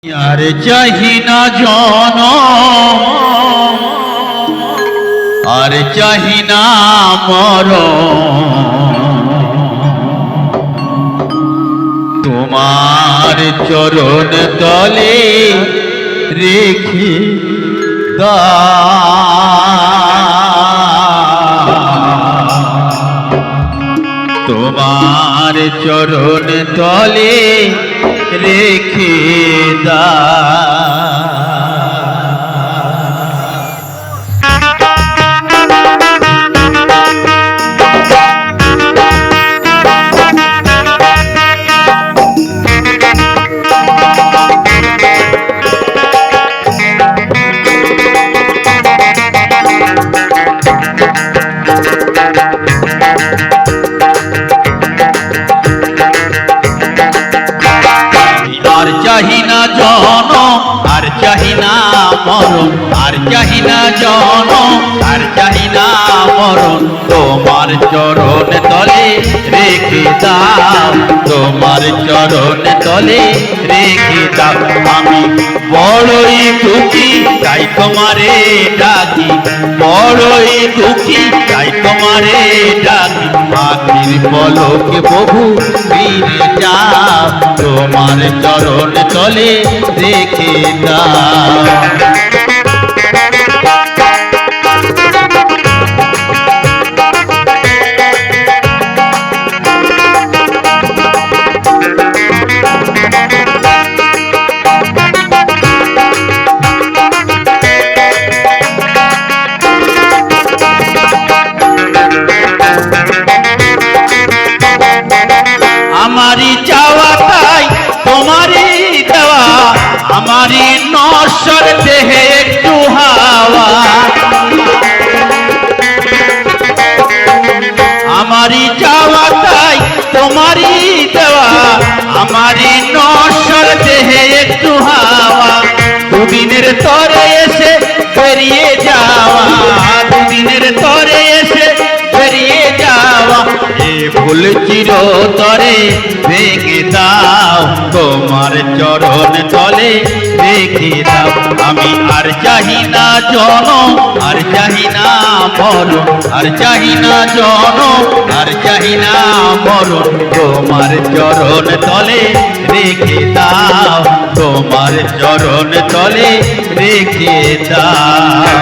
আর চাহি না জনম, আর চাহি না মরণ, তোমার চরণ তলে রেখে তোমার চরণ তলে রেখে আর চাহি না জনম, আর চাহি না মরণ, আর চাহি না জনম, আর চাহি না মরণ, তোমার চরণ তলে রেখে দাও, তোমার চরণ তলে রেখে দাও। আমি বড়ই দুঃখী তাই তোমারে ডাকি, বড়ই দুঃখী তাই তোমারে ডাকি, আখির পলকে প্রভু ফিরে যাও, তোমার চরণ তলে রেখে দাও। আমারই চাওয়া তাই তোমারই দেওয়া, আমারই নশ্বর দেহে একটু হাওয়া, আমারই চাওয়া তাই তোমারই দেওয়া, আমারই নশ্বর দেহে একটু হাওয়া, দুদিনের তরে এসে বেরিয়ে যাওয়া, দুদিনের তরে এসে বেরিয়ে যাওয়া, এ ভুল চিরতরে ভেঙে দাও, তোমার চরণ তলে রেখে দাও। আমি আর চাহি না জনম, আর চাহি না মরণ, আর চাহি না জনম, আর চাহি না মরণ, তোমার চরণ তলে রেখে দাও, তোমার চরণ তলে রেখে দাও।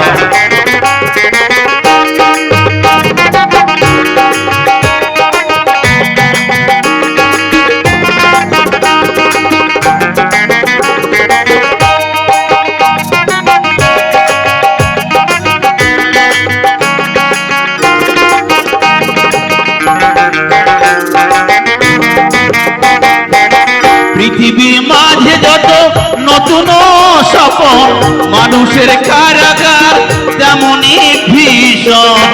পৃথিবীর মাঝে যত নতুন স্বপন, মানুষের কারাগার তেমনই ভীষণ,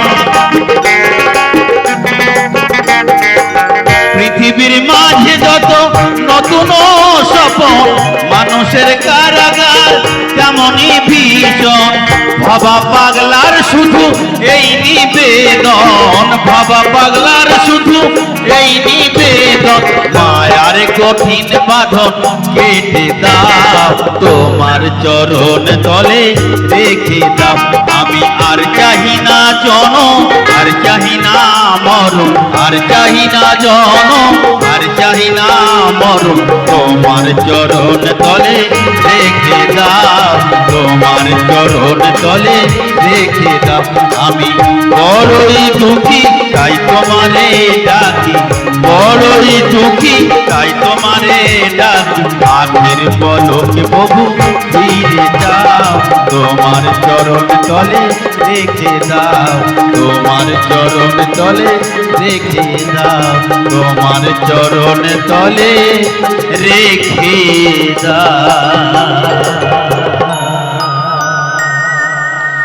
পৃথিবীর মাঝে যত নতুন স্বপন, মানুষের কারাগার তেমনই ভীষণ, ভাবা পাগলার শুধু এই নিবেদন, ভাবা পাগলার শুধু এই নিবেদন, মায়ার কঠিন বাঁধন কেটে দাও, তোমার চরণ তলে রেখে দাও। আমি আর চাহি না জনম, আর চাহি না মরণ, আর চাহি না জনম, আর চাহি না মরণ, তোমার চরণ তলে রেখে দাও, তোমার চরণ তলে রেখে দাও। আমি বড়ই দুঃখী তাই তোমারে ডাকি, বড়ই দুঃখী তাই তোমারে ডাকি, আখির পলকে প্রভু ফিরে যাও, তোমার চরণ তলে রেখে দাও, তোমার চরণ তলে রেখে দাও, তোমার চরণ তলে রেখে দাও।